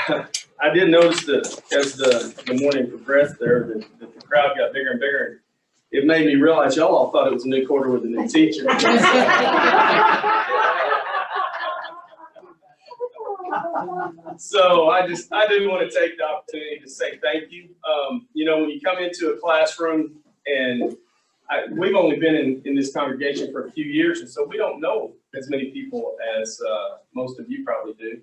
I did notice that as the morning progressed there, that the crowd got bigger and bigger. It made me realize y'all all thought it was a new quarter with a new teacher. So I do want to take the opportunity to say thank you. When you come into a classroom, and we've only been in this congregation for a few years, and so we don't know as many people as most of you probably do.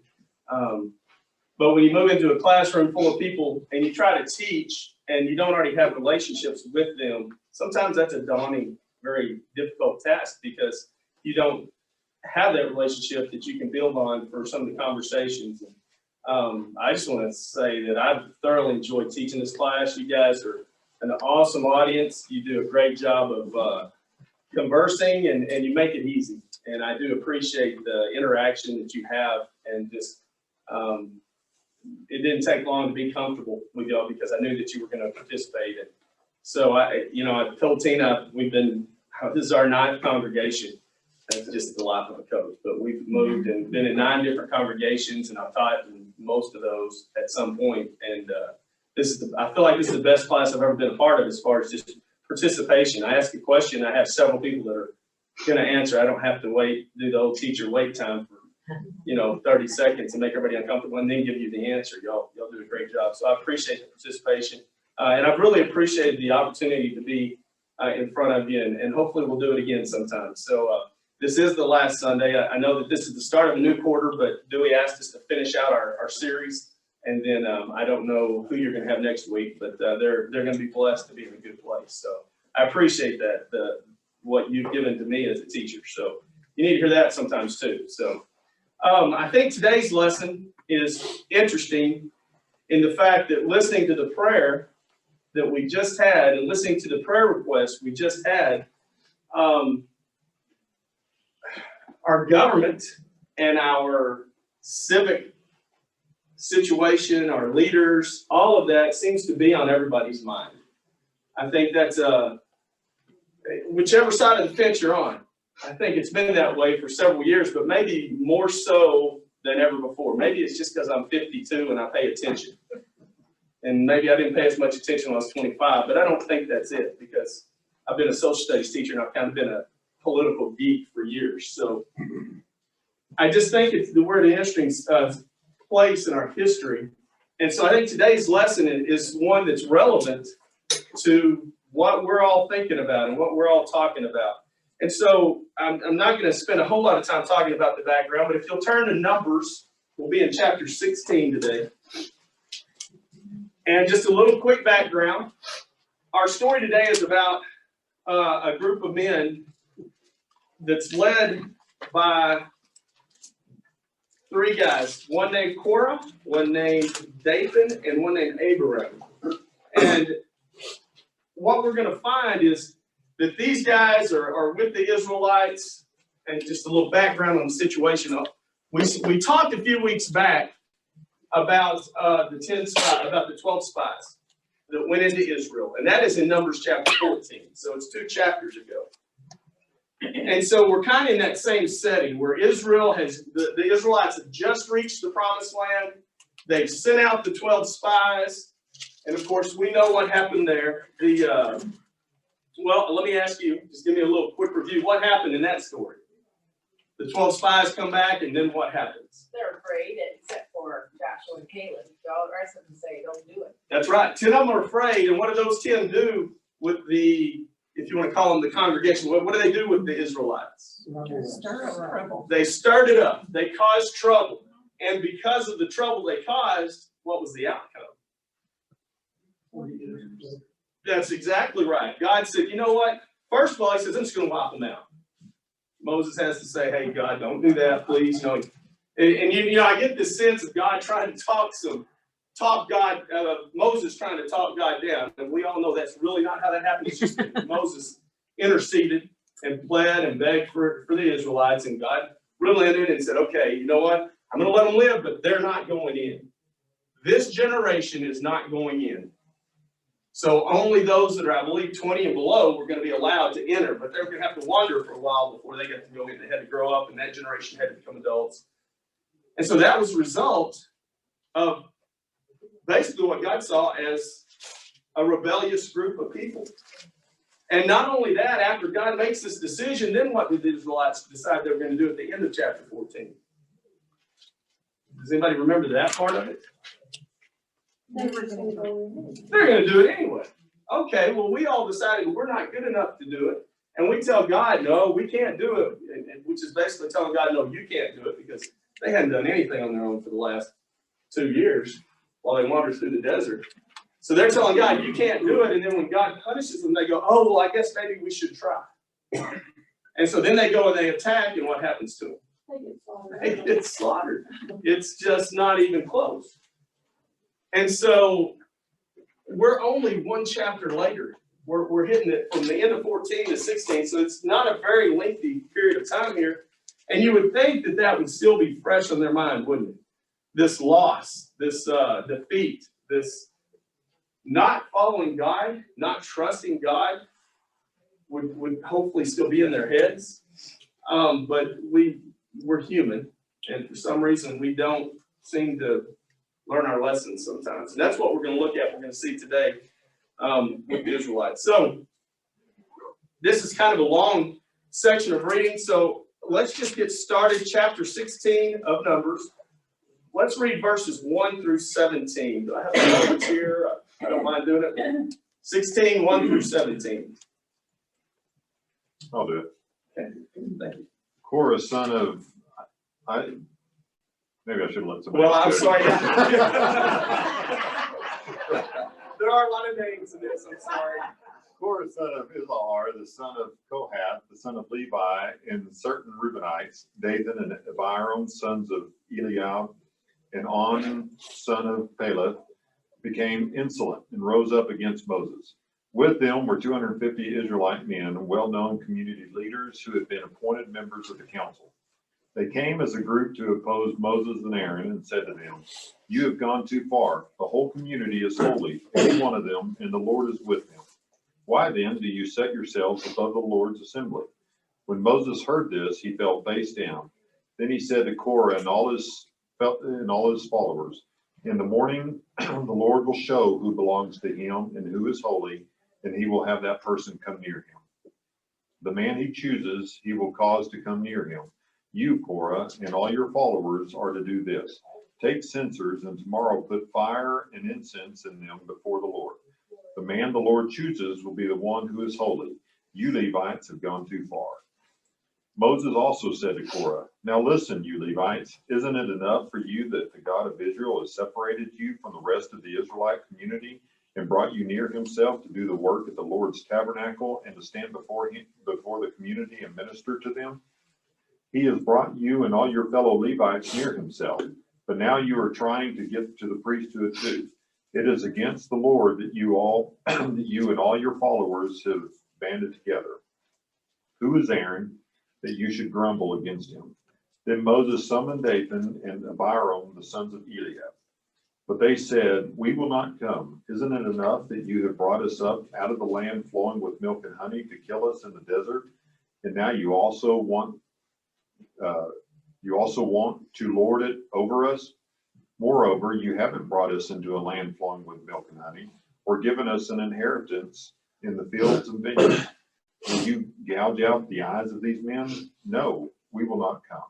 But when you move into a classroom full of people and you try to teach and you don't already have relationships with them, sometimes that's a daunting, very difficult task because you don't have that relationship that you can build on for some of the conversations. I just want to say that I've thoroughly enjoyed teaching this class. You guys are an awesome audience. You do a great job of conversing and you make it easy. And I do appreciate the interaction that you have, and just it didn't take long to be comfortable with y'all because I knew that you were going to participate. And so I told Tina this is our 9th congregation. That's just the life of a coach. But we've moved and been in 9 different congregations, and I've taught in most of those at some point. And I feel like this is the best class I've ever been a part of as far as just participation. I ask a question, I have several people that are going to answer. I don't have to do the old teacher wait time for 30 seconds and make everybody uncomfortable and then give you the answer. Y'all do a great job. So I appreciate the participation. And I've really appreciated the opportunity to be in front of you, and hopefully we'll do it again sometime. So this is the last Sunday. I know that this is the start of a new quarter, but Dewey asked us to finish out our series. And then I don't know who you're going to have next week, but they're going to be blessed to be in a good place. So I appreciate that, what you've given to me as a teacher. So you need to hear that sometimes too. So I think today's lesson is interesting in the fact that listening to the prayer that we just had and listening to the prayer request we just had, our government and our civic situation, our leaders, all of that seems to be on everybody's mind. I think that's whichever side of the fence you're on. I think it's been that way for several years, but maybe more so than ever before. Maybe it's just because I'm 52 and I pay attention. And maybe I didn't pay as much attention when I was 25, but I don't think that's it, because I've been a social studies teacher and I've kind of been a political geek for years. So I just think we're at an interesting place in our history. And so I think today's lesson is one that's relevant to what we're all thinking about and what we're all talking about. And so I'm not going to spend a whole lot of time talking about the background, but if you'll turn to Numbers, we'll be in chapter 16 today. And just a little quick background. Our story today is about a group of men that's led by 3 guys, one named Korah, one named Dathan, and one named Abiram. And what we're going to find is that these guys are with the Israelites. And just a little background on the situation. We talked a few weeks back about the 12 spies that went into Israel. And that is in Numbers chapter 14. So it's 2 chapters ago. And so we're kind of in that same setting where the Israelites have just reached the promised land. They've sent out the 12 spies. And of course, we know what happened there. Well, let me ask you, just give me a little quick review. What happened in that story? The 12 spies come back, and then what happens? They're afraid, except for Joshua and Caleb. The rest of them say, don't do it. That's right. 10 of them are afraid. And what do those 10 do with if you want to call them the congregation, what do they do with the Israelites? They stirred it up. They caused trouble. And because of the trouble they caused, what was the outcome? That's exactly right. God said, you know what? First of all, he says, I'm just going to wipe them out. Moses has to say, hey, God, don't do that, please. And I get this sense of God trying to Moses trying to talk God down. And we all know that's really not how that happened. It's just Moses interceded and pled and begged for the Israelites, and God relented and said, okay, you know what? I'm going to let them live, but they're not going in. This generation is not going in. So only those that are, I believe, 20 and below were going to be allowed to enter, but they're going to have to wander for a while before they got to go in. They had to grow up, and that generation had to become adults. And so that was a result of basically what God saw as a rebellious group of people. And not only that, after God makes this decision, then what did the Israelites decide they were going to do at the end of chapter 14? Does anybody remember that part of it? They were gonna go in. They're going to do it anyway. Okay, well, we all decided we're not good enough to do it. And we tell God, no, we can't do it, which is basically telling God, no, you can't do it, because they hadn't done anything on their own for the last 2 years while they wandered through the desert. So they're telling God, you can't do it. And then when God punishes them, they go, oh, well, I guess maybe we should try. And so then they go and they attack, and what happens to them? They get slaughtered. It's just not even close. And so we're only one chapter later. We're hitting it from the end of 14 to 16, so it's not a very lengthy period of time here. And you would think that that would still be fresh on their mind, wouldn't it? This loss, this defeat, this not following God, not trusting God would hopefully still be in their heads. But we're human, and for some reason we don't seem to learn our lessons sometimes. And that's what we're going to look at. We're going to see today with the Israelites. So this is kind of a long section of reading. So let's just get started. Chapter 16 of Numbers. Let's read verses 1 through 17. Do I have the numbers here? I don't mind doing it. 16, 1 through 17. I'll do it. Okay, thank you. Korah, son of, maybe I should let somebody. Well, I'm do it. sorry. There are a lot of names in this. I'm sorry. Korah, son of Izahar, the son of Kohath, the son of Levi, and certain Reubenites, Dathan and Abiram, sons of Eliab, and On, son of Peleth, became insolent and rose up against Moses. With them were 250 Israelite men, well-known community leaders who had been appointed members of the council. They came as a group to oppose Moses and Aaron and said to them, "You have gone too far. The whole community is holy, every one of them, and the Lord is with them. Why then do you set yourselves above the Lord's assembly?" When Moses heard this, he fell face down. Then he said to Korah and all his followers, "In the morning the Lord will show who belongs to him and who is holy, and he will have that person come near him. The man he chooses, he will cause to come near him. You, Korah, and all your followers are to do this. Take censers, and tomorrow put fire and incense in them before the Lord. The man the Lord chooses will be the one who is holy. You Levites have gone too far." Moses also said to Korah, "Now listen, you Levites, isn't it enough for you that the God of Israel has separated you from the rest of the Israelite community and brought you near himself to do the work at the Lord's tabernacle and to stand before the community and minister to them? He has brought you and all your fellow Levites near himself, but now you are trying to get to the priesthood too. It is against the Lord that you and all your followers have banded together. Who is Aaron, that you should grumble against him?" Then Moses summoned Dathan and Abiram, the sons of Eliab. But they said, "We will not come. Isn't it enough that you have brought us up out of the land flowing with milk and honey to kill us in the desert? And now you also want to lord it over us? Moreover, you haven't brought us into a land flowing with milk and honey, or given us an inheritance in the fields and vineyards. Will you gouge out the eyes of these men? No, we will not come."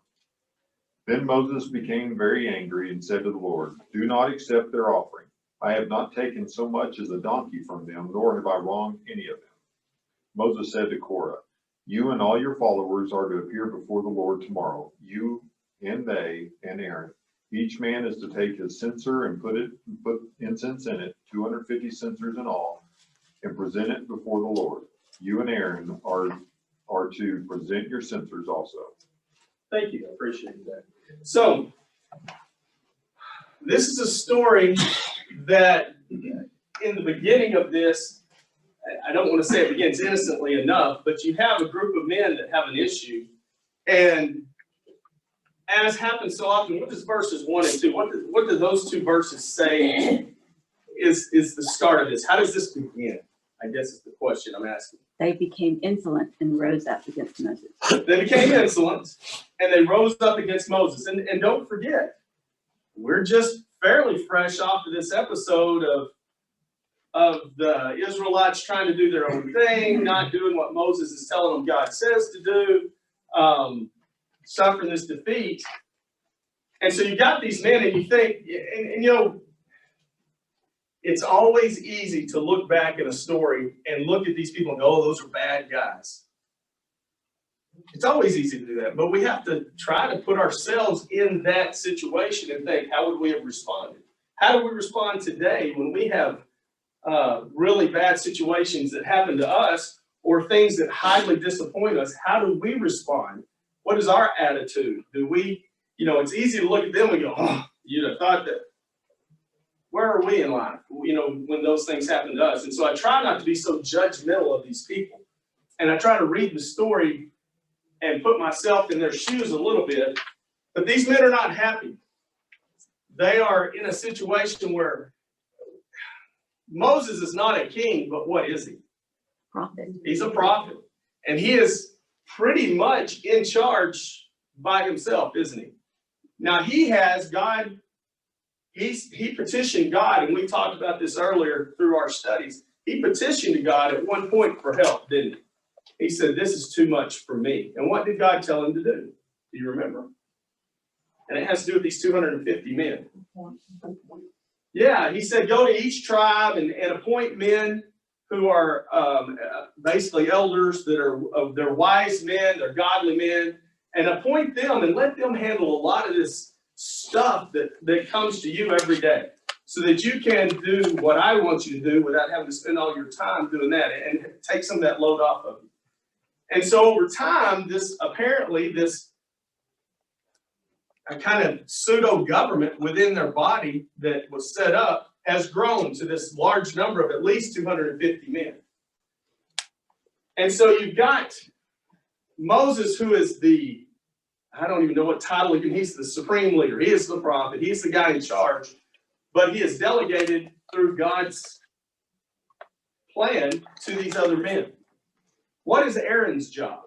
Then Moses became very angry and said to the Lord, "Do not accept their offering. I have not taken so much as a donkey from them, nor have I wronged any of them." Moses said to Korah, "You and all your followers are to appear before the Lord tomorrow, you and they and Aaron. Each man is to take his censer and put incense in it, 250 censers in all, and present it before the Lord. You and Aaron are to present your censers also." Thank you. I appreciate that. So, this is a story that in the beginning of this, I don't want to say it begins innocently enough, but you have a group of men that have an issue. And as happens so often, what does verses 1 and 2, what do those two verses say is the start of this? How does this begin? I guess is the question I'm asking. They became insolent and rose up against Moses. They became insolent and they rose up against Moses. And don't forget, we're just fairly fresh off of this episode of the Israelites trying to do their own thing, not doing what Moses is telling them God says to do, suffering this defeat. And so you got these men and you think, and you know, it's always easy to look back at a story and look at these people and go, oh, those are bad guys. It's always easy to do that, but we have to try to put ourselves in that situation and think, how would we have responded? How do we respond today when we have really bad situations that happen to us or things that highly disappoint us? How do we respond? What is our attitude? Do we, you know, it's easy to look at them and go, oh, you'd have thought that. Where are we in life, you know, when those things happen to us? And so I try not to be so judgmental of these people. And I try to read the story and put myself in their shoes a little bit. But these men are not happy. They are in a situation where Moses is not a king, but what is he? Prophet. He's a prophet. And he is pretty much in charge by himself, isn't he? Now he has God. He petitioned God, and we talked about this earlier through our studies. He petitioned God at one point for help, didn't he? He said, this is too much for me. And what did God tell him to do? Do you remember? And it has to do with these 250 men. Yeah, he said, go to each tribe and appoint men who are basically elders that are they're wise men, they're godly men, and appoint them and let them handle a lot of this stuff that comes to you every day so that you can do what I want you to do without having to spend all your time doing that and take some of that load off of you. And so over time, this a kind of pseudo government within their body that was set up has grown to this large number of at least 250 men. And so you've got Moses, who is I don't even know what title he's the supreme leader. He is the prophet. He's the guy in charge. But he is delegated through God's plan to these other men. What is Aaron's job?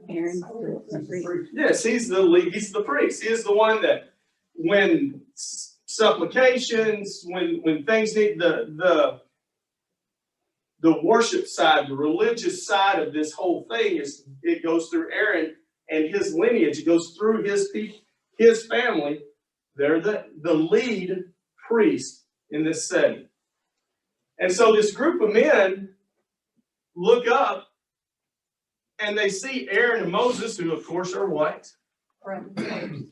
Aaron's the priest. Yes, he's the lead. He's the priest. He is the one that when supplications, when things need the worship side, the religious side of this whole thing it goes through Aaron and his lineage. It goes through his people, his family. They're the lead priest in this setting. And so this group of men look up and they see Aaron and Moses, who of course are what?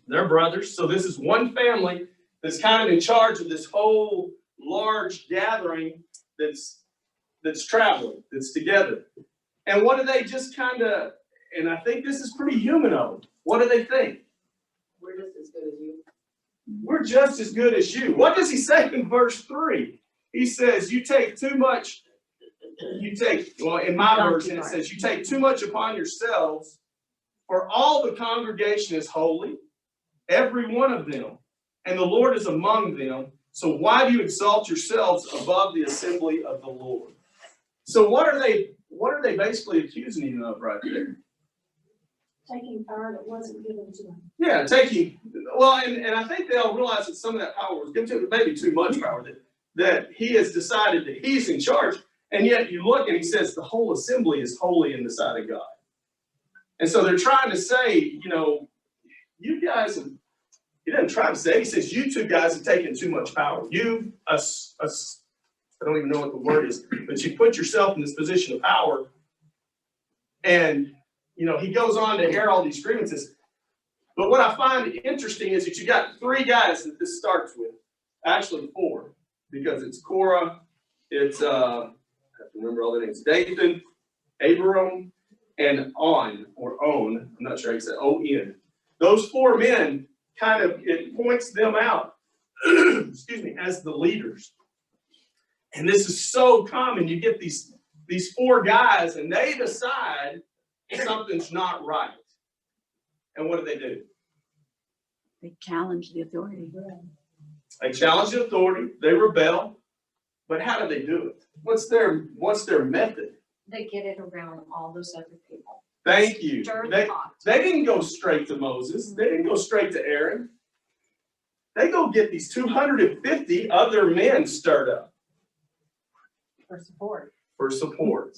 They're brothers. So this is one family that's kind of in charge of this whole large gathering that's traveling, that's together. And what do they just kind of, and I think this is pretty human of them. What do they think? We're just as good as you. We're just as good as you. What does he say in verse 3? He says, you take too much, well, in my version, it says, you take too much upon yourselves, for all the congregation is holy, every one of them, and the Lord is among them. So why do you exalt yourselves above the assembly of the Lord? So what are they basically accusing him of right there? Taking power that wasn't given to them. Yeah, and I think they all realize that some of that power was given to him, maybe too much power, that he has decided that he's in charge. And yet you look and he says the whole assembly is holy in the sight of God. And so they're trying to say, you know, you guys, he doesn't try to say, he says, you two guys have taken too much power. You, us, I don't even know what the word is, but you put yourself in this position of power. And, you know, he goes on to air all these grievances. But what I find interesting is that you got 3 guys that this starts with. Actually 4, because it's Korah, it's, I have to remember all the names, Dathan, Abiram, and On. I'm not sure how you say O-N. Those 4 men it points them out, excuse me, as the leaders. And this is so common. You get these 4 guys and they decide something's not right. And what do? They challenge the authority. They challenge the authority. They rebel. But how do they do it? What's their method? They get it around all those other people. Thank you. Stir the pot. They didn't go straight to Moses. They didn't go straight to Aaron. They go get these 250 other men stirred up For support. for support.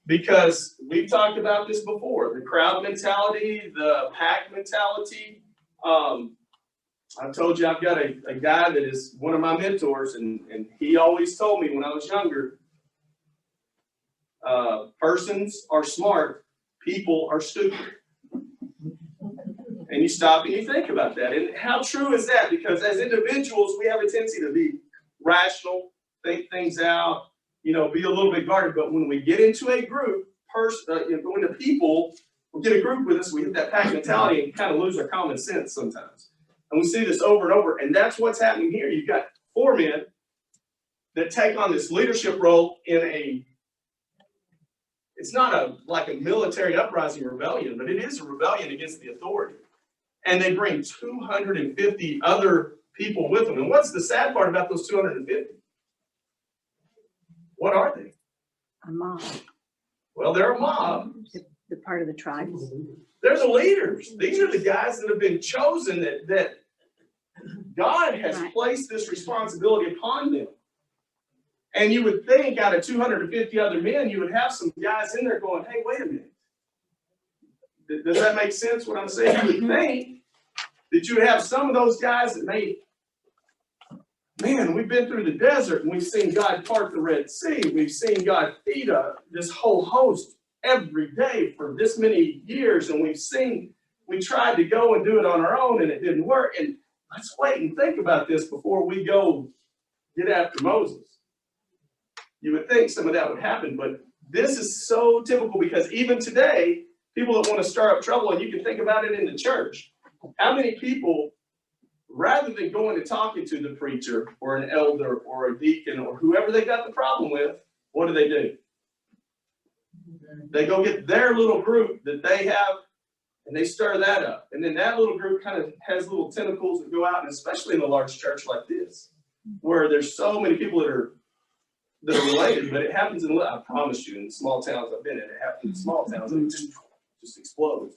Because we've talked about this before, the crowd mentality, the pack mentality. I told you I've got a guy that is one of my mentors, and he always told me when I was younger, persons are smart, people are stupid. And you stop and you think about that. And how true is that? Because as individuals, we have a tendency to be rational, think things out, be a little bit guarded. But when we get into a group, when the people will get a group with us, we hit that pack mentality and kind of lose our common sense sometimes. And we see this over and over. And that's what's happening here. You've got 4 men that take on this leadership role in it's not like a military uprising rebellion, but it is a rebellion against the authority. And they bring 250 other people with them. And what's the sad part about those 250? What are they? A mob. Well, they're a mob. The part of the tribes. They're the leaders. These are the guys that have been chosen that God has placed this responsibility upon them. And you would think out of 250 other men, you would have some guys in there going, hey, wait a minute. Does that make sense what I'm saying? You would think that you would have some of those guys that man, we've been through the desert and we've seen God part the Red Sea. We've seen God feed this whole host every day for this many years. And we tried to go and do it on our own and it didn't work. And let's wait and think about this before we go get after Moses. You would think some of that would happen, but this is so typical because even today, people that want to stir up trouble, and you can think about it in the church. How many people, rather than going and talking to the preacher or an elder or a deacon or whoever they got the problem with, what do? They go get their little group that they have and they stir that up. And then that little group kind of has little tentacles that go out, and especially in a large church like this, where there's so many people that are related, but it happens I promise you, in small towns I've been in, it happens in small towns, and it just explodes.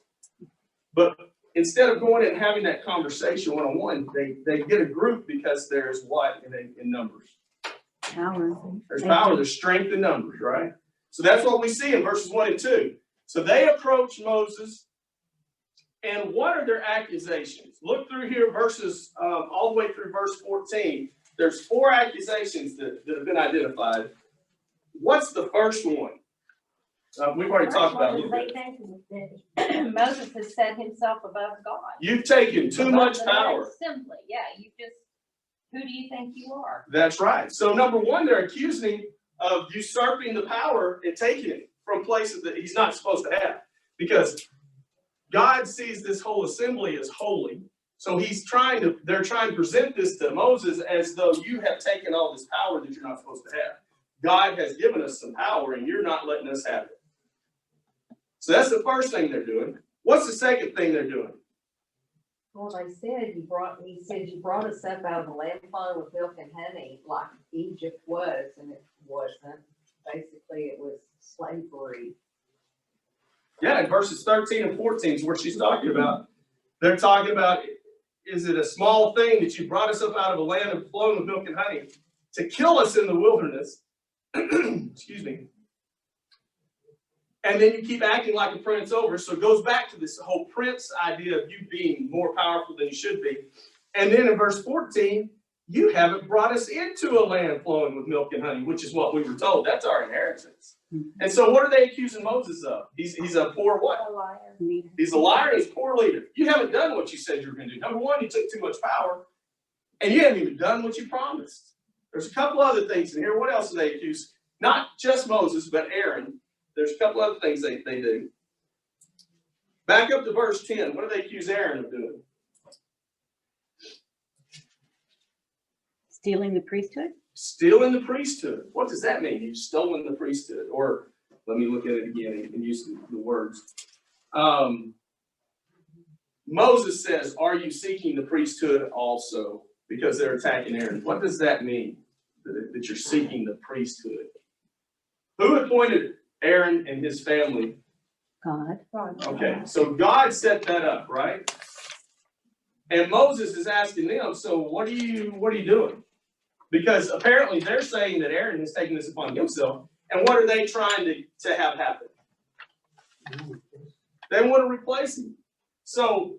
But instead of going and having that conversation one-on-one, they get a group because there's what in numbers? Power. There's power, there's strength in numbers, right? So that's what we see in verses 1 and 2. So they approach Moses, and what are their accusations? Look through here, verses all the way through verse 14. There's 4 accusations that have been identified. What's the first one? We've already talked about it a little bit. Moses has set himself above God. You've taken too much power. Simply, yeah, who do you think you are? That's right. So number 1, they're accusing him of usurping the power and taking it from places that he's not supposed to have. Because God sees this whole assembly as holy. So they're trying to present this to Moses as though you have taken all this power that you're not supposed to have. God has given us some power and you're not letting us have it. So that's the first thing they're doing. What's the second thing they're doing? Well, he said you brought us up out of the land flowing with milk and honey like Egypt was, and it wasn't. Basically, it was slavery. Yeah, in verses 13 and 14 is what she's talking about. They're talking about, is it a small thing that you brought us up out of a land of flowing with milk and honey to kill us in the wilderness? Excuse me. And then you keep acting like a prince over. So it goes back to this whole prince idea of you being more powerful than you should be. And then in verse 14, you haven't brought us into a land flowing with milk and honey, which is what we were told. That's our inheritance. And so what are they accusing Moses of? He's a poor what? A liar. He's a liar. He's a poor leader. You haven't done what you said you were going to do. Number 1, you took too much power, and you haven't even done what you promised. There's a couple other things in here. What else do they accuse? Not just Moses, but Aaron. There's a couple other things they do. Back up to verse 10. What do they accuse Aaron of doing? Stealing the priesthood? Stealing the priesthood. What does that mean? You've stolen the priesthood. Or let me look at it again and use the words. Moses says, are you seeking the priesthood also? Because they're attacking Aaron. What does that mean? That you're seeking the priesthood? Who appointed Aaron and his family? God. Okay, so God set that up, right? And Moses is asking them, so what are you doing? Because apparently they're saying that Aaron has taken this upon himself. And what are they trying to have happen? They want to replace him. So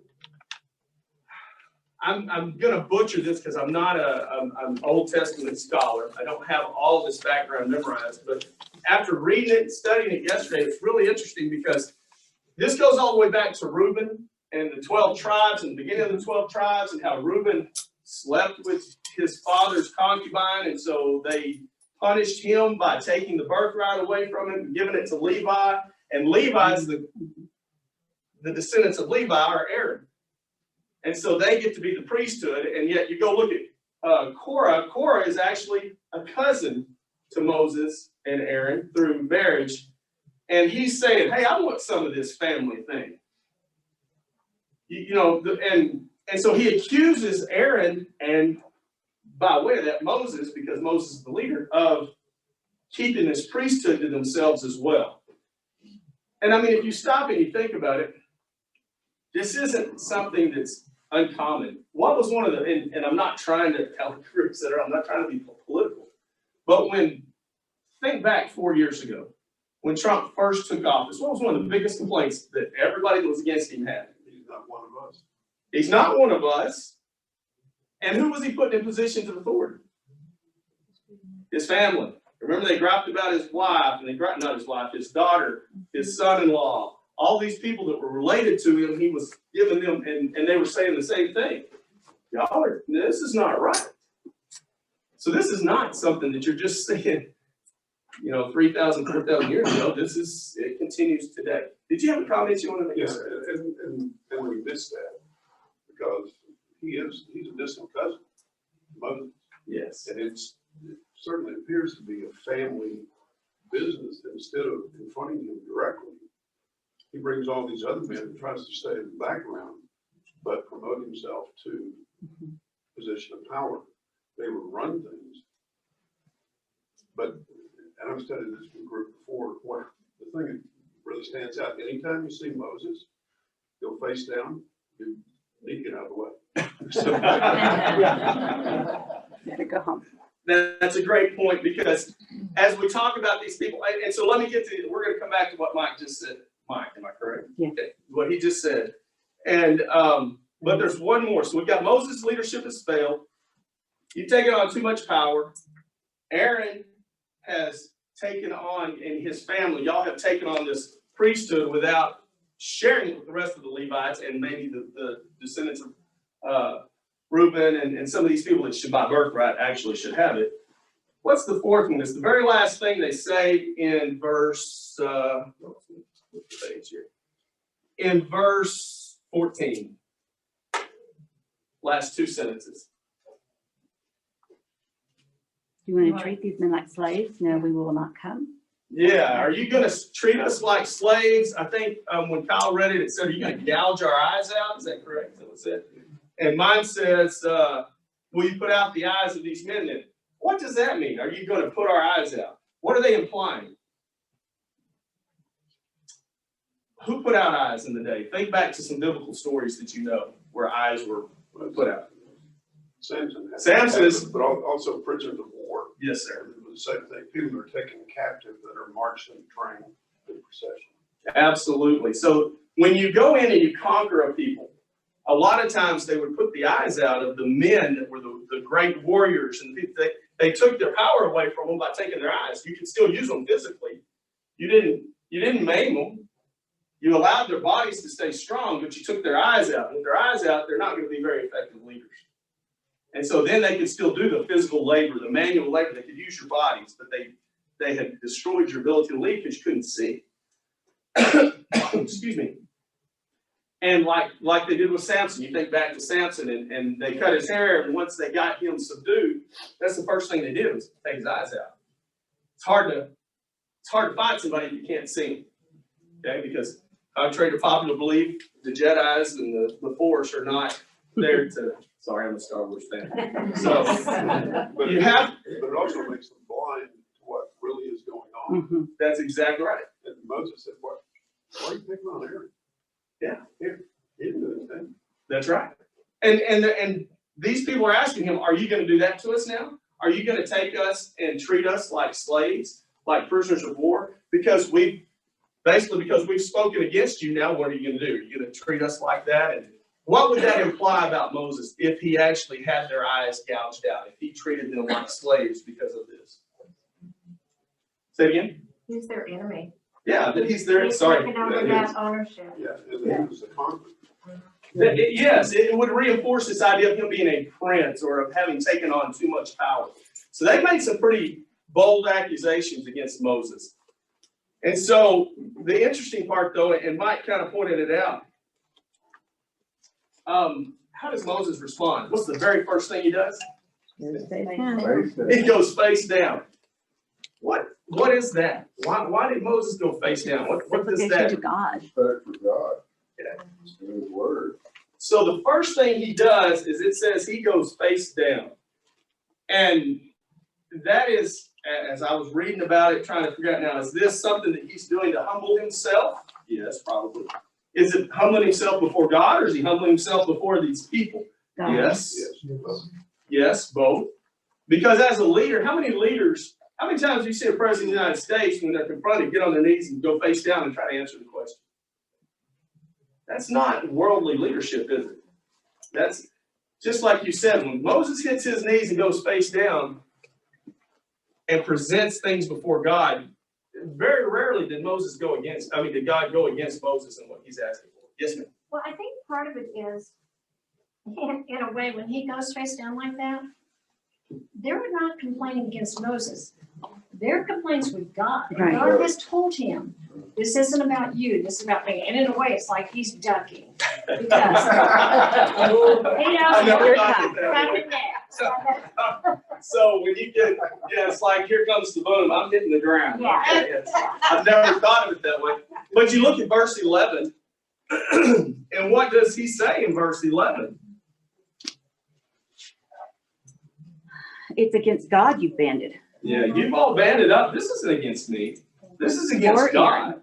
I'm going to butcher this because I'm not an Old Testament scholar. I don't have all this background memorized. But after reading it and studying it yesterday, it's really interesting because this goes all the way back to Reuben and the 12 tribes and the beginning of the 12 tribes and how Reuben slept with his father's concubine. And so they punished him by taking the birthright away from him and giving it to Levi. And Levi's the descendants of Levi are Aaron. And so they get to be the priesthood. And yet you go look at Korah. Korah is actually a cousin to Moses and Aaron through marriage. And he's saying, hey, I want some of this family thing. And so he accuses Aaron and by way of that Moses, because Moses is the leader, of keeping this priesthood to themselves as well. And I mean, if you stop and you think about it, this isn't something that's uncommon. What was one of the, and I'm not trying to tell the groups that are, I'm not trying to be political, but think back 4 years ago, when Trump first took office, what was one of the biggest complaints that everybody that was against him had? He's not one of us. He's not one of us. And who was he putting in positions of authority? His family. Remember, they griped about his wife, and not his wife, his daughter, his son-in-law, all these people that were related to him, he was giving them, and they were saying the same thing. This is not right. So this is not something that you're just saying, 3,000, 4,000 years ago. It continues today. Did you have a comment you want to make? Yes, and we missed that because he's a distant cousin, Moses. Yes. And it certainly appears to be a family business. Instead of confronting him directly, he brings all these other men and tries to stay in the background, but promote himself to position of power. They would run things. But, and I've studied this group before, what the thing that really stands out, anytime you see Moses, he'll face down, you need to get out of the way. Better go home. That's a great point, because as we talk about these people, and so let me we're going to come back to what Mike just said. Mike, am I correct? Yeah. Okay, what he just said. And, but there's one more. So we've got Moses' leadership has failed. You've taken on too much power. Aaron has taken on, and his family, y'all have taken on this priesthood without sharing it with the rest of the Levites and maybe the descendants of Reuben and some of these people that should by birthright actually should have it. What's the fourth one? It's the very last thing they say in verse, what's the page here? In verse 14. Last two sentences. You want to treat these men like slaves? No, we will not come. Yeah, are you going to treat us like slaves? I think when Kyle read it, it said, are you going to gouge our eyes out? Is that correct? That was it. And mine says, will you put out the eyes of these men then? What does that mean? Are you going to put our eyes out? What are they implying? Who put out eyes in the day? Think back to some biblical stories that you know where eyes were put out. Samson. Samson is, but also prisoners of war. yes, sir. It was the same thing. People are taken captive that are marched in train in procession. Absolutely. So when you go in and you conquer a people, a lot of times they would put the eyes out of the men that were the great warriors, and they took their power away from them by taking their eyes. You could still use them physically. You didn't maim them. You allowed their bodies to stay strong, but you took their eyes out. And with their eyes out, they're not going to be very effective leaders. And so then they could still do the physical labor, the manual labor. They could use your bodies, but they had destroyed your ability to lead because you couldn't see. Excuse me. And like they did with Samson, you think back to Samson, and they cut his hair, and once they got him subdued, that's the first thing they did was take his eyes out. It's hard to fight somebody if you can't see him. Okay, because contrary to popular belief, the Jedis and the Force are not there to. Sorry, I'm a Star Wars fan. So But you have. But it also makes them blind to what really is going on. Mm-hmm. That's exactly right. And Moses said, why are you picking on Aaron? Yeah. He didn't do anything. That's right. And these people are asking him, are you going to do that to us now? Are you going to take us and treat us like slaves, like prisoners of war? Because we've spoken against you, now what are you going to do? Are you going to treat us like that? And what would that imply about Moses if he actually had their eyes gouged out, if he treated them like slaves because of this? Say it again? He's their enemy. Yeah, that he's there. He's Sorry. taken over that ownership. Yeah, and he was the conqueror. Yes, it would reinforce this idea of him being a prince or of having taken on too much power. So they made some pretty bold accusations against Moses. And so the interesting part, though, and Mike kind of pointed it out, how does Moses respond? What's the very first thing he does? He goes face down. What is that? Why did Moses go face down? What does Supplication that? to God. Respect for God. Yeah. His word. So the first thing he does is it says he goes face down. And that is, as I was reading about it, trying to figure out now, is this something that he's doing to humble himself? Yes, probably. Is it humbling himself before God, or is he humbling himself before these people? God. Yes. Yes. Yes, both. Because as a leader, how many times do you see a president of the United States when they're confronted, get on their knees and go face down and try to answer the question? That's not worldly leadership, is it? That's just like you said, when Moses hits his knees and goes face down and presents things before God, very rarely did God go against Moses and what he's asking for. Yes, ma'am. Well, I think part of it is, in a way, when he goes face down like that, they're not complaining against Moses. Their complaints with God. Right. God has told him, this isn't about you, this is about me. And in a way, it's like he's ducking. Because he knows I never what thought of it that way. coming next. So when you get, it's like, here comes the boom, I'm hitting the ground. Yeah. Okay, yes. I've never thought of it that way. But you look at verse 11, and what does he say in verse 11? It's against God you've banded. Yeah, you've all banded up. This isn't against me. This is against Or God.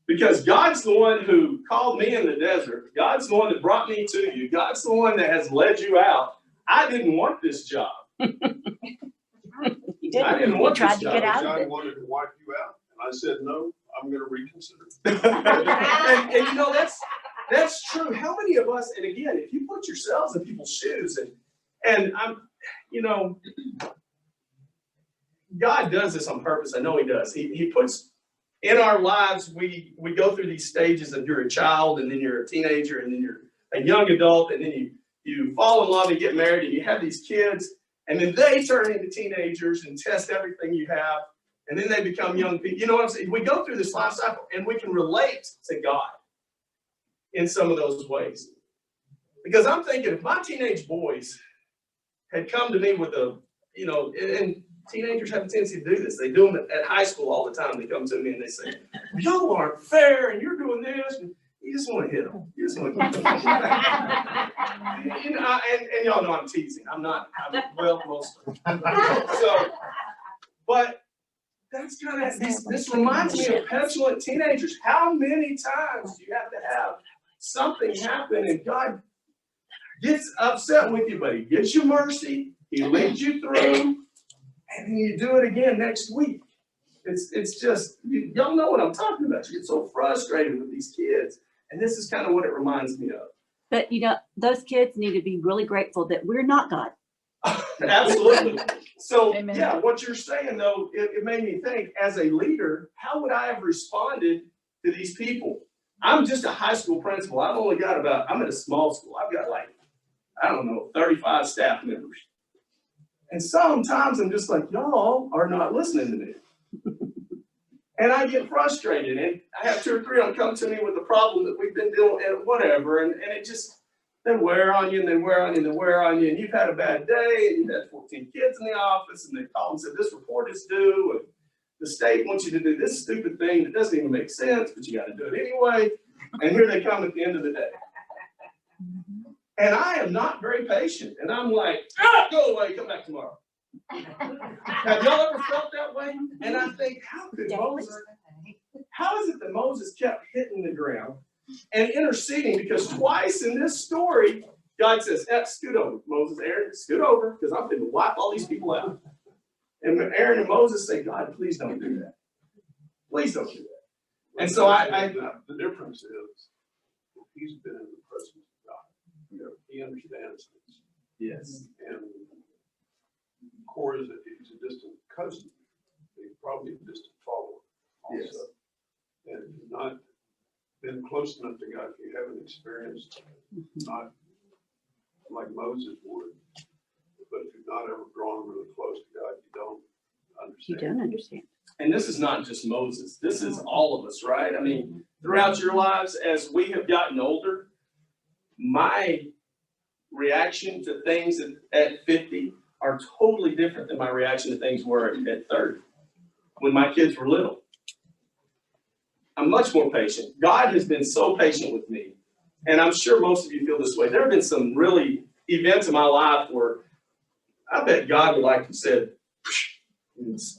Because God's the one who called me in the desert. God's the one that brought me to you. God's the one that has led you out. I didn't want this job. You I didn't want tried this to job. get out of God it. wanted to wipe you out, and I said, no, I'm gonna reconsider. and you know, that's true. How many of us, and again, if you put yourselves in people's shoes, and I'm, you know, God does this on purpose. I know he does. He puts in our lives, we go through these stages of you're a child, and then you're a teenager, and then you're a young adult, and then you fall in love and get married, and you have these kids, and then they turn into teenagers and test everything you have, and then they become young people. You know what I'm saying? We go through this life cycle, and we can relate to God in some of those ways. Because I'm thinking, if my teenage boys had come to me with and teenagers have a tendency to do this. They do them at high school all the time. They come to me and they say, y'all aren't fair, and you're doing this. And you just want to hit them. You just want to hit them. And y'all know I'm teasing. I'm mostly. But that's kind of, this reminds me of petulant teenagers. How many times do you have to have something happen and God gets upset with you, but he gives you mercy, he leads you through, and then you do it again next week. It's just, y'all know what I'm talking about. You get so frustrated with these kids. And this is kind of what it reminds me of. But those kids need to be really grateful that we're not God. Absolutely. So, Amen. yeah, what you're saying, though, it made me think, as a leader, how would I have responded to these people? I'm just a high school principal. I'm at a small school. I've got 35 staff members. And sometimes I'm just like, y'all are not listening to me. And I get frustrated, and I have 2 or 3 of them come to me with a problem that we've been dealing with, whatever, and it just, they wear on you, and they wear on you, and they wear on you, and you've had a bad day, and you've had 14 kids in the office, and they call and say, this report is due, and the state wants you to do this stupid thing that doesn't even make sense, but you got to do it anyway, and here they come at the end of the day. And I am not very patient, and I'm like, go away, come back tomorrow. Have y'all ever felt that way? And I think, how is it that Moses kept hitting the ground and interceding? Because twice in this story, God says, scoot over, Moses, Aaron, scoot over, because I'm going to wipe all these people out. And Aaron and Moses say, God, please don't do that. Please don't do that. And so The difference is, he's been in the presence of God. He understands things. yes. And Korah he's a distant cousin. He's probably a distant follower also. Yes. And if you've not been close enough to God, if you haven't experienced, not like Moses would, but if you've not ever drawn really close to God, you don't You understand. don't understand. And this is not just Moses. This is all of us, right? I mean, throughout your lives, as we have gotten older, my reaction to things at 50 are totally different than my reaction to things were at 30, when my kids were little. I'm much more patient. God has been so patient with me. And I'm sure most of you feel this way. There have been some really events in my life where I bet God would like to have said,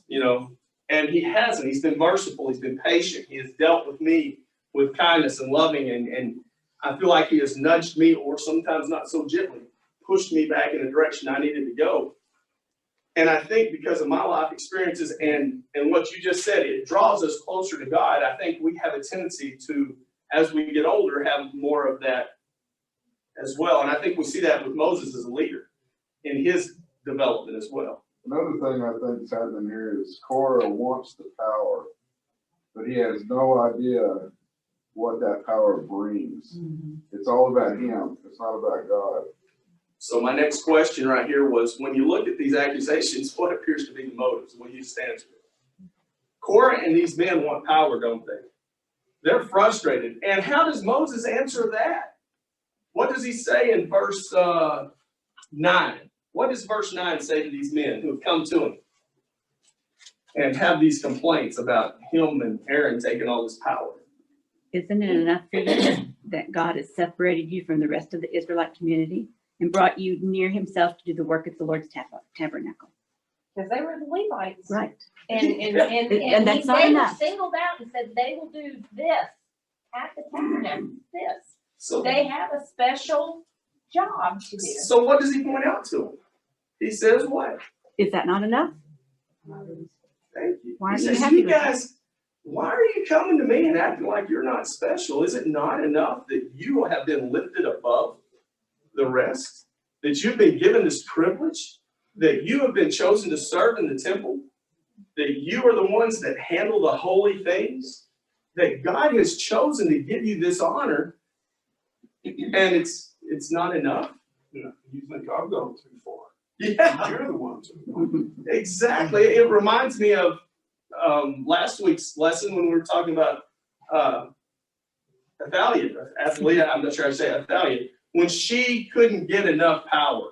you know, and he hasn't. He's been merciful. He's been patient. He has dealt with me with kindness and loving. And I feel like he has nudged me, or sometimes not so gently, pushed me back in a direction I needed to go. And I think because of my life experiences and what you just said, it draws us closer to God. I think we have a tendency to, as we get older, have more of that as well. And I think we see that with Moses as a leader in his development as well. Another thing I think is happening here is Korah wants the power, but he has no idea what that power brings. It's all about him. It's not about God. So my next question right here was, when you look at these accusations, what appears to be the motives? Will you stand to it? Korah and these men want power, don't they? They're frustrated. And how does Moses answer that? What does he say in verse 9? What does verse 9 say to these men who have come to him and have these complaints about him and Aaron taking all this power? Isn't it enough for you that God has separated you from the rest of the Israelite community and brought you near himself to do the work of the Lord's tabernacle? Because they were the Levites. Right. And that's he- not they were enough. singled out and said, they will do this at the tabernacle, this. So, They have a special job to do. so what does he point out to them? He says what? Is that not enough? Thank you. Why He aren't you says, happy you with that? guys, why are you coming to me and acting like you're not special? Is it not enough that you have been lifted above the rest? That you've been given this privilege? That you have been chosen to serve in the temple? That you are the ones that handle the holy things? That God has chosen to give you this honor, and it's not enough? You know, you think I've gone too far. Yeah. You're the ones who have gone. Exactly. It reminds me of last week's lesson when we were talking about Athalia, I'm not sure I say Athalia, when she couldn't get enough power.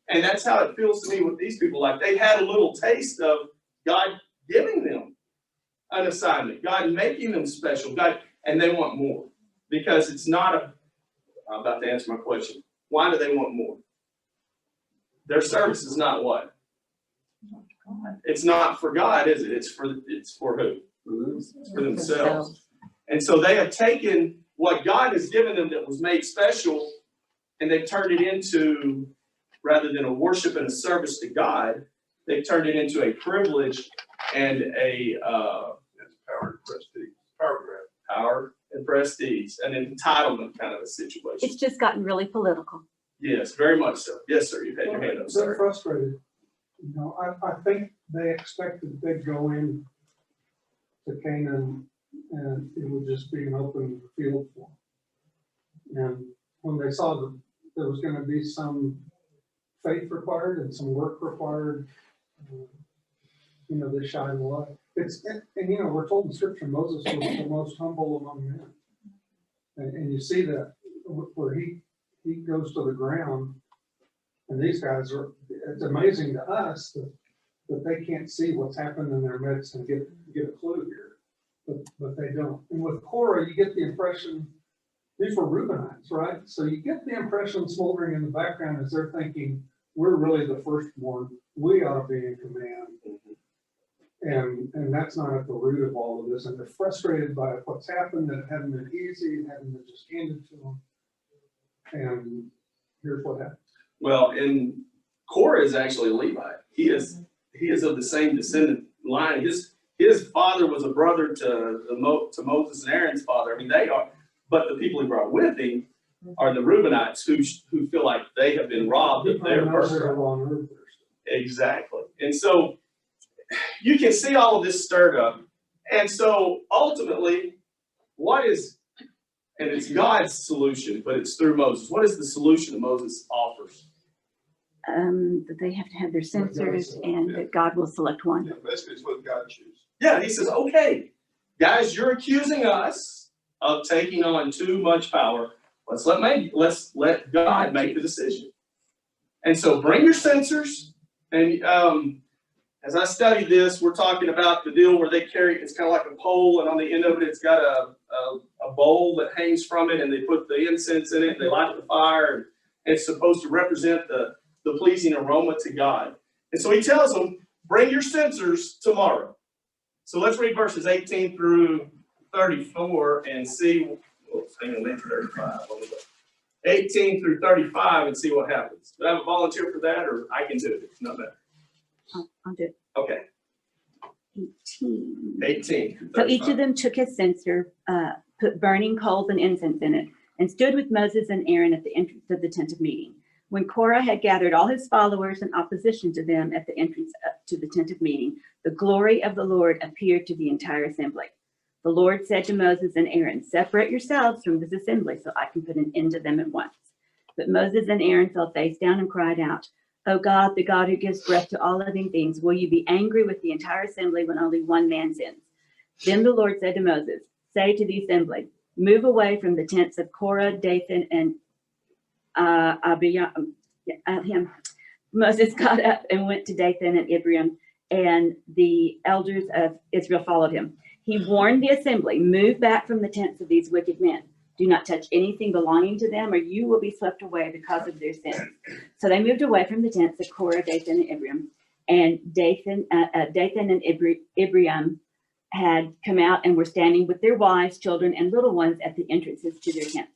And that's how it feels to me with these people. Like they had a little taste of God giving them an assignment, God making them special, God, and they want more. Because it's not I'm about to answer my question. Why do they want more? Their service is not what? It's not for God, is it? It's for who? It's for themselves. And so they have taken what God has given them that was made special, and they've turned it into, rather than a worship and a service to God, they've turned it into a privilege and a It's power and prestige. Power grab. power and prestige, an entitlement kind of a situation. It's just gotten really political. Yes, very much so. Yes, sir. You had your hand up, They're sir. frustrated. You know, I think they expected they'd go in to Canaan and it would just be an open field for them. And when they saw that there was gonna be some faith required and some work required, you know, they shied away. And you know, we're told in scripture, Moses was the most humble among men. And you see that where he goes to the ground, and these guys are, it's amazing to us that they can't see what's happened in their midst and get a clue here, but they don't. And with Korah, you get the impression, these were Reubenites, right? So you get the impression smoldering in the background as they're thinking, we're really the firstborn, we ought to be in command. And that's not at the root of all of this, and they're frustrated by what's happened, that it hadn't been easy, it hadn't been just handed to them. And here's what happened. Well, and Korah is actually a Levite. He is of the same descendant line. His father was a brother to Moses and Aaron's father. I mean, they are, but the people he brought with him are the Reubenites who feel like they have been robbed of their birthright. Exactly. And so you can see all of this stirred up. And so ultimately, and it's God's solution, but it's through Moses. What is the solution that Moses offers? That they have to have their censors and that God will select one. Yeah, basically, it's what God chooses. Yeah, he says, okay, guys, you're accusing us of taking on too much power. Let's let God make the decision. And so bring your censors. And as I studied this, we're talking about the deal where they carry, it's kind of like a pole, and on the end of it, it's got a bowl that hangs from it, and they put the incense in it, and they light the fire, and it's supposed to represent the pleasing aroma to God. And so he tells them, bring your censers tomorrow. So let's read verses 18 through 34 and see, hang on, 35. 18 through 35 and see what happens. Do I have a volunteer for that, or I can do it? It's not bad. I'll do it. Okay, 18. So each of them took his censer, put burning coals and incense in it, and stood with Moses and Aaron at the entrance of the tent of meeting. When Korah had gathered all his followers in opposition to them at the entrance to the tent of meeting, the glory of the Lord appeared to the entire assembly. The Lord said to Moses and Aaron, separate yourselves from this assembly so I can put an end to them at once. But Moses and Aaron fell face down and cried out, O God, the God who gives breath to all living things, will you be angry with the entire assembly when only one man sins? Then the Lord said to Moses, say to the assembly, move away from the tents of Korah, Dathan, and Abiram. Moses got up and went to Dathan and Abiram, and the elders of Israel followed him. He warned the assembly, move back from the tents of these wicked men. Do not touch anything belonging to them, or you will be swept away because of their sins. So they moved away from the tents of Korah, Dathan, and Abiram. And Dathan and Abiram had come out and were standing with their wives, children, and little ones at the entrances to their tents.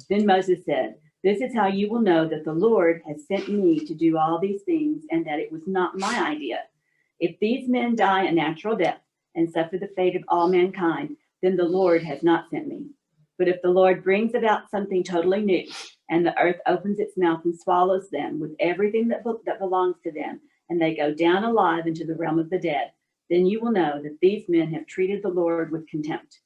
Then Moses said, this is how you will know that the Lord has sent me to do all these things, and that it was not my idea. If these men die a natural death and suffer the fate of all mankind, then the Lord has not sent me. But if the Lord brings about something totally new, and the earth opens its mouth and swallows them with everything that belongs to them, and they go down alive into the realm of the dead, then you will know that these men have treated the Lord with contempt.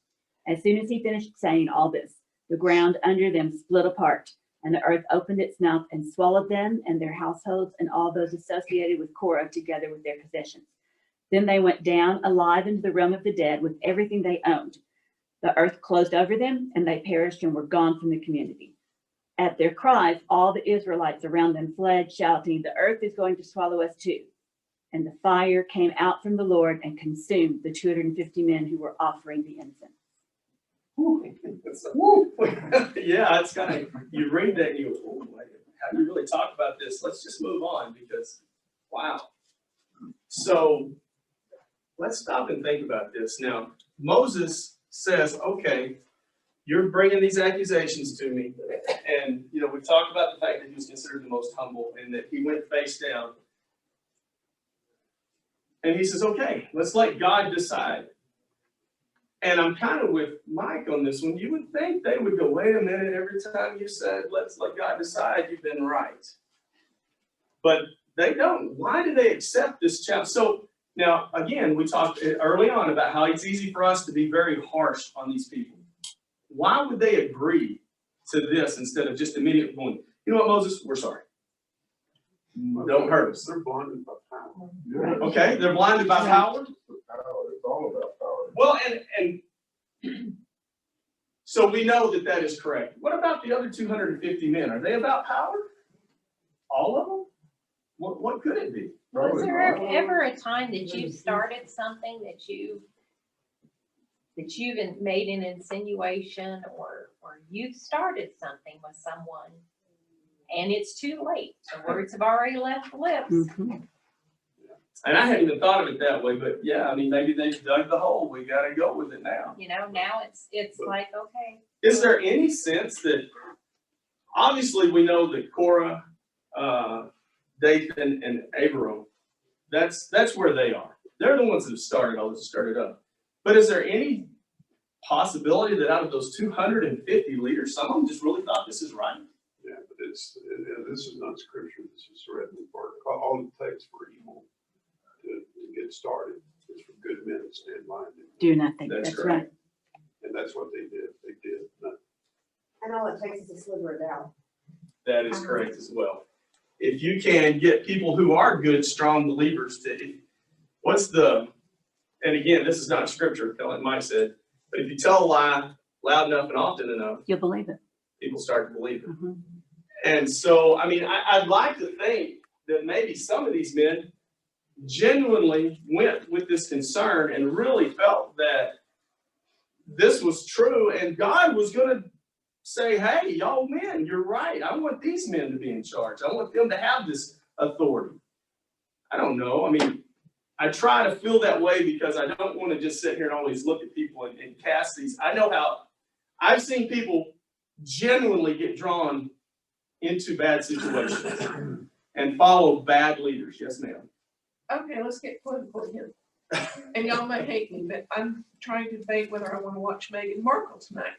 As soon as he finished saying all this, the ground under them split apart, and the earth opened its mouth and swallowed them and their households and all those associated with Korah together with their possessions. Then they went down alive into the realm of the dead with everything they owned. The earth closed over them, and they perished and were gone from the community. At their cries, all the Israelites around them fled, shouting, the earth is going to swallow us too. And the fire came out from the Lord and consumed the 250 men who were offering the incense. Yeah, it's kind of, you read that and you go, oh, how do you really talk about this? Let's just move on because, wow. So let's stop and think about this. Now, Moses says, okay, you're bringing these accusations to me. And, we've talked about the fact that he was considered the most humble and that he went face down. And he says, okay, let's let God decide. And I'm kind of with Mike on this one. You would think they would go, wait a minute, every time you said, let's let God decide, you've been right. But they don't. Why do they accept this challenge? So now, again, we talked early on about how it's easy for us to be very harsh on these people. Why would they agree to this instead of just immediately going, you know what, Moses, we're sorry. Don't hurt us. They're blinded by power. Yeah. Okay, they're blinded by power. It's all about power. Well, and so we know that is correct. What about the other 250 men? Are they about power? All of them? What could it be? Was there ever a time that you started something that you've made an insinuation or you've started something with someone and it's too late? The words have already left the lips. Mm-hmm. And I hadn't even thought of it that way, but yeah, I mean, maybe they dug the hole. We got to go with it now. Now it's like, okay. Is there any sense that obviously we know that Korah, Dathan, and Abiram, that's where they are. They're the ones that have started all this, started up. But is there any possibility that out of those 250 leaders, some of them just really thought this is right? Yeah, but this is not scripture, this is written part. All it takes for evil to get started is for good men to stand by and Do nothing. That's That's correct. right. and that's what they did. They did nothing. And all it takes is a sliver of doubt. That is correct as well. If you can get people who are good, strong believers to, and again, this is not scripture, like Mike said, but if you tell a lie loud enough and often enough, You'll believe it. people start to believe it. Mhm. And so, I mean, I'd like to think that maybe some of these men genuinely went with this concern and really felt that this was true and God was going to say, hey, y'all men, you're right. I want these men to be in charge. I want them to have this authority. I don't know. I mean, I try to feel that way because I don't want to just sit here and always look at people and cast these. I know how I've seen people genuinely get drawn into bad situations and follow bad leaders. Yes, ma'am. Okay, let's get political again. And y'all may hate me, but I'm trying to debate whether I want to watch Meghan Markle tonight.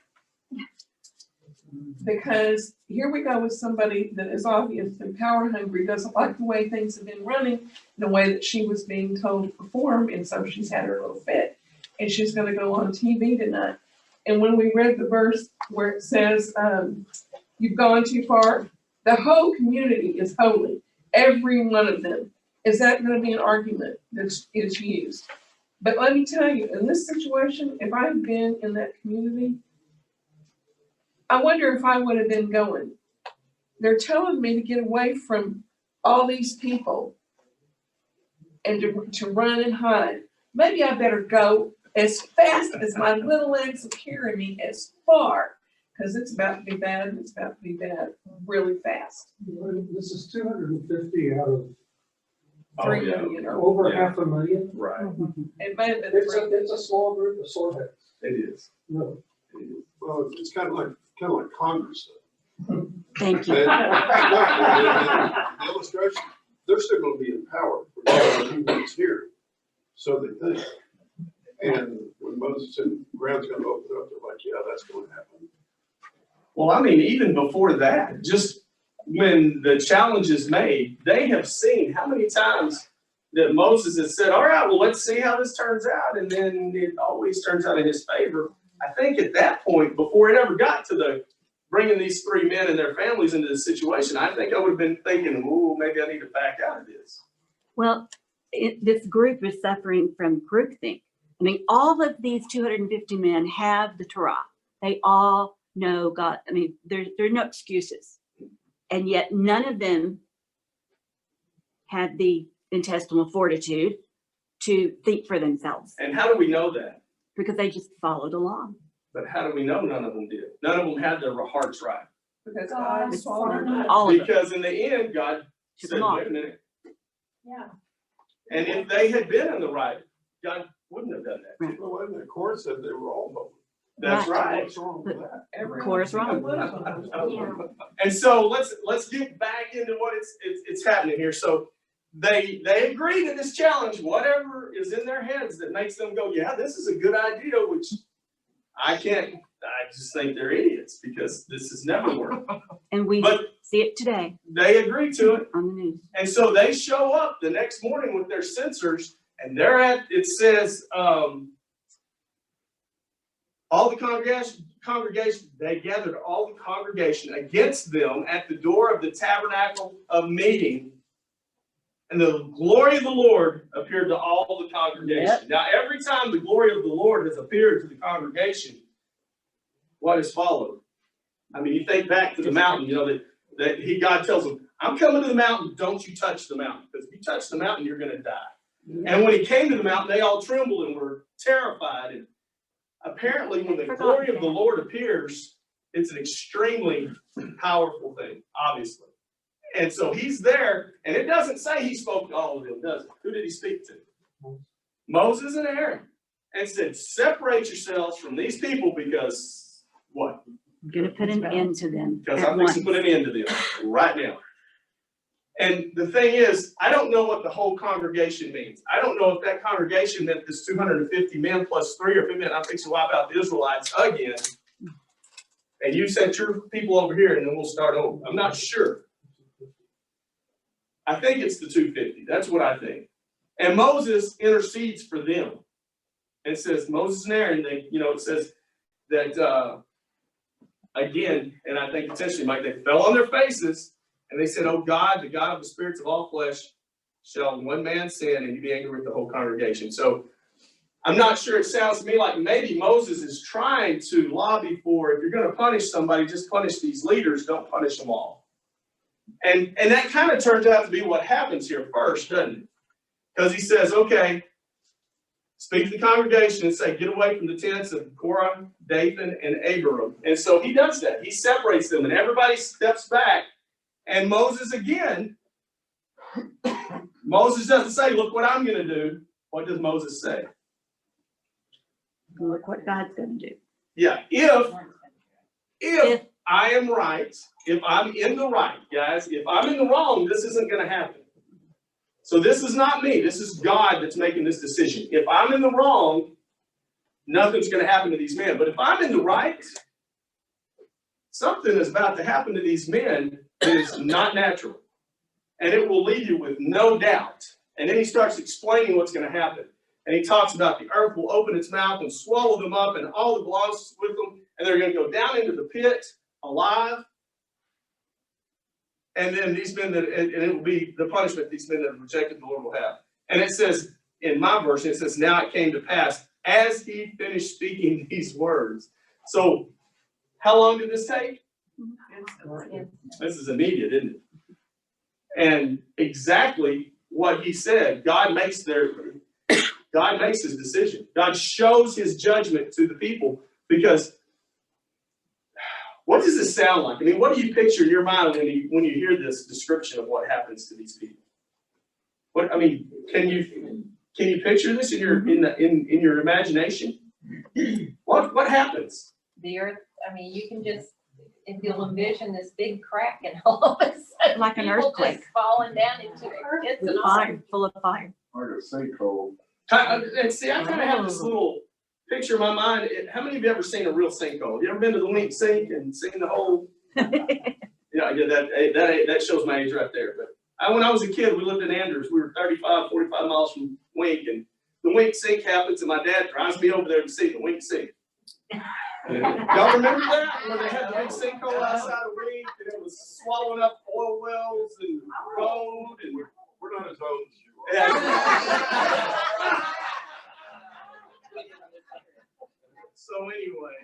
Because here we go with somebody that is obviously power hungry, doesn't like the way things have been running, the way that she was being told to perform, and so she's had her little fit. And she's gonna go on TV tonight. And when we read the verse where it says, you've gone too far, the whole community is holy, every one of them. Is that gonna be an argument that is used? But let me tell you, in this situation, if I had been in that community, I wonder if I would have been going. They're telling me to get away from all these people and to run and hide. Maybe I better go as fast as my little legs will carry me, as far, because it's about to be bad, and it's about to be bad really fast. This is 250 out of 3 yeah. million or over Yeah. 500,000. Right. it may have been It's 3. a small group of soreheads. It is. No. It is. Well, it's kind of like Congress. Thank you. The illustration, they're still gonna be in power for a few weeks here, so they think. And when Moses said the ground's gonna open up, they're like, yeah, that's gonna happen. Well, I mean, even before that, just when the challenge is made, they have seen how many times that Moses has said, all right, well, let's see how this turns out. And then it always turns out in his favor. I think at that point, before it ever got to the bringing these 3 men and their families into the situation, I think I would have been thinking, ooh, maybe I need to back out of this. Well, this group is suffering from groupthink. I mean, all of these 250 men have the Torah. They all know God. I mean, there are no excuses. And yet none of them had the intestinal fortitude to think for themselves And how do we know that? because they just followed along. But how do we know none of them did? None of them had their hearts right. Because God swallowed them. All of them. Because in the end, God Took said, them off. wait a minute. Yeah. And if they had been in the right, God wouldn't have done that. Right. Well, wait a minute, Korah said they were all holy. That's right. What's wrong with that? Korah's wrong. And so let's get back into what it's happening here. So they agree to this challenge, whatever is in their heads that makes them go, yeah, this is a good idea, which I just think they're idiots because this has never worked. And we But see it today they agree to it. on the news. And so they show up the next morning with their censers, and it says, all the congregation, they gathered all the congregation against them at the door of the tabernacle of meeting. And the glory of the Lord appeared to all the congregation. Yep. Now, every time the glory of the Lord has appeared to the congregation, what has followed? I mean, you think back to the mountain, you know, that God tells them, I'm coming to the mountain, don't you touch the mountain. Because if you touch the mountain, you're going to die. And when he came to the mountain, they all trembled and were terrified. And apparently, when the glory of the Lord appears, it's an extremely powerful thing, obviously. And so he's there, and it doesn't say he spoke to all of them, does it? Who did he speak to? Moses and Aaron. And said, separate yourselves from these people because what? I'm gonna put an end to them Because at I'm once. fixing to put an end to them right now. And the thing is, I don't know what the whole congregation means. I don't know if that congregation meant this 250 men plus 3, or if it meant I'm fixing to wipe out the Israelites again. And you sent your people over here and then we'll start over. I'm not sure. I think it's the 250. That's what I think. And Moses intercedes for them. It says Moses and Aaron, it says that, again, and I think potentially, Mike, they fell on their faces and they said, "Oh God, the God of the spirits of all flesh, shall one man sin and you be angry with the whole congregation." So I'm not sure. It sounds to me like maybe Moses is trying to lobby for, if you're going to punish somebody, just punish these leaders, don't punish them all. And that kind of turns out to be what happens here first, doesn't it? Because he says, okay, speak to the congregation and say, get away from the tents of Korah, Dathan, and Abiram. And so he does that. He separates them and everybody steps back. And Moses again, Moses doesn't say, look what I'm going to do. What does Moses say? Look what God's gonna do. Yeah, if I am right, if I'm in the right, guys, if I'm in the wrong, this isn't going to happen. So this is not me. This is God that's making this decision. If I'm in the wrong, nothing's going to happen to these men. But if I'm in the right, something is about to happen to these men that is not natural. And it will leave you with no doubt. And then he starts explaining what's going to happen. And he talks about the earth will open its mouth and swallow them up and all that belongs with them. And they're going to go down into the pit alive. And then these men and it will be the punishment these men that have rejected the Lord will have. And it says, in my version, it says, now it came to pass as he finished speaking these words. So how long did this take? This is immediate, isn't it? And exactly what he said, God makes his decision. God shows his judgment to the people, because what does this sound like? I mean, what do you picture in your mind when you hear this description of what happens to these people? What, I mean, can you picture this in your imagination? What happens? The earth, I mean, you can just, if you'll envision this big crack and all of a sudden. Like an people earthquake. just falling down into it. It's With an fire, full of fire. Like a sinkhole. And see, I kind of have this little picture in my mind. How many of you ever seen a real sinkhole? You ever been to the Wink Sink and seen the whole? That shows my age right there. But when I was a kid, we lived in Andrews. We were 35, 45 miles from Wink, and the Wink Sink happens, and my dad drives me over there to see the Wink Sink. Y'all remember that? When they had the big sinkhole outside of Wink, and it was swallowing up oil wells and road, and We're not as old as you are. yeah. So anyway,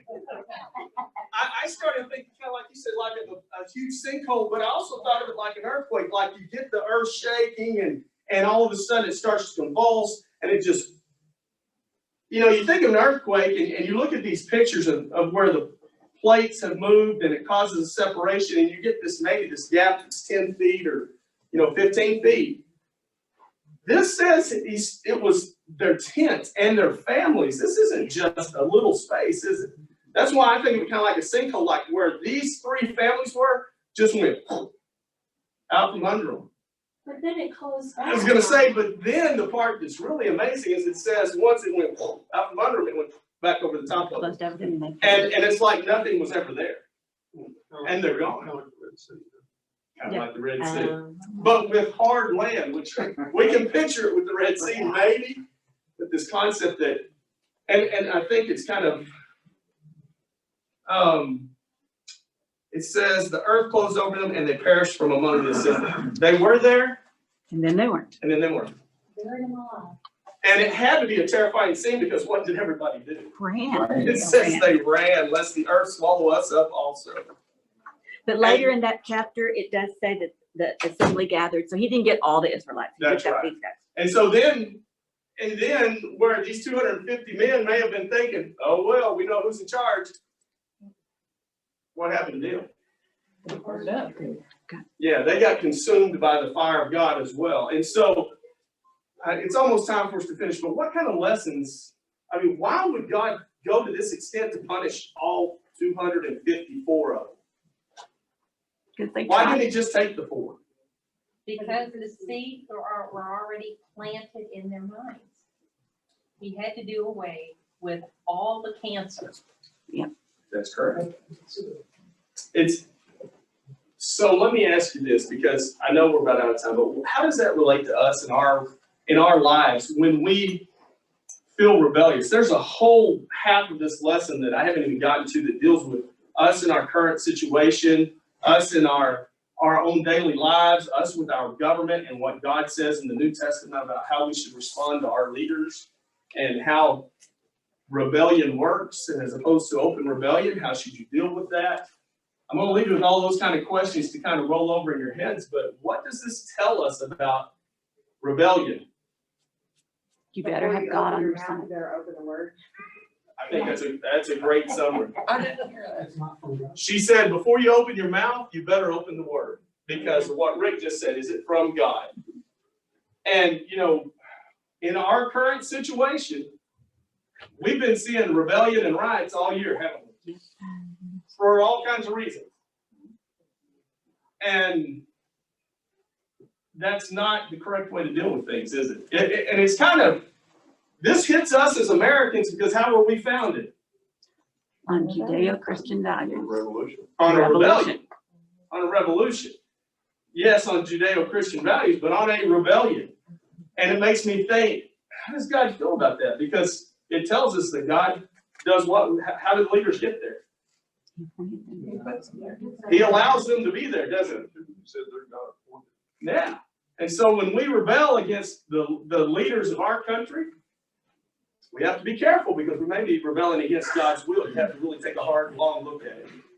I started thinking kind of like you said, like a huge sinkhole, but I also thought of it like an earthquake, like you get the earth shaking and all of a sudden it starts to convulse and it just, you think of an earthquake and you look at these pictures of where the plates have moved and it causes a separation and you get maybe this gap that's 10 feet or, 15 feet. This says it was their tents and their families. This isn't just a little space, is it? That's why I think of it kind of like a sinkhole, like where these 3 families were, just went out from under them. But then it closed back. I was going to say, but then the part that's really amazing is it says once it went out from under them, it went back over the top of them. Closed everything. And it's like nothing was ever there. And they're gone. Kind of like the Red Sea. But with hard land, which we can picture it with the Red Sea, maybe, with this concept that, and I think it's kind of, it says the earth closed over them and they perished from among the assembly. They were there. And then they weren't. And then they weren't. Buried them alive. And it had to be a terrifying scene because what did everybody do? Ran. It says they ran, lest the earth swallow us up also. But later in that chapter, it does say that the assembly gathered. So he didn't get all the Israelites. He That's picked up right. these guys. And so then where these 250 men may have been thinking, oh, well, we know who's in charge. What happened to them? Yeah, they got consumed by the fire of God as well. And so it's almost time for us to finish. But what kind of lessons, why would God go to this extent to punish all 254 of them. Because they Why tried. didn't he just take the 4? Because the seeds were already planted in their minds. He had to do away with all the cancer. That's correct. So let me ask you this, because I know we're about out of time, but how does that relate to us in our lives when we feel rebellious? There's a whole half of this lesson that I haven't even gotten to that deals with us in our current situation, us in our own daily lives, us with our government and what God says in the New Testament about how we should respond to our leaders and how rebellion works, and as opposed to open rebellion, how should you deal with that? I'm going to leave you with all those kind of questions to kind of roll over in your heads, but what does this tell us about rebellion? You better have God on your side. You better open the word. I think that's a great summary. I didn't hear that. That's not from God. She said, before you open your mouth, you better open the word, because of what Rick just said. Is it from God? And, in our current situation, we've been seeing rebellion and riots all year, haven't we? For all kinds of reasons. And that's not the correct way to deal with things, is it? And it's kind of, this hits us as Americans because how were we founded? On Judeo-Christian values. Revolution. On a Revolution. rebellion. On a revolution. Yes, on Judeo-Christian values, but on a rebellion. And it makes me think, how does God feel about that? Because it tells us that God does what? How did leaders get there? He puts them there. He allows them to be there, doesn't he? He said they're not appointed. Yeah. And so when we rebel against the leaders of our country, we have to be careful because we may be rebelling against God's will. You have to really take a hard, long look at it.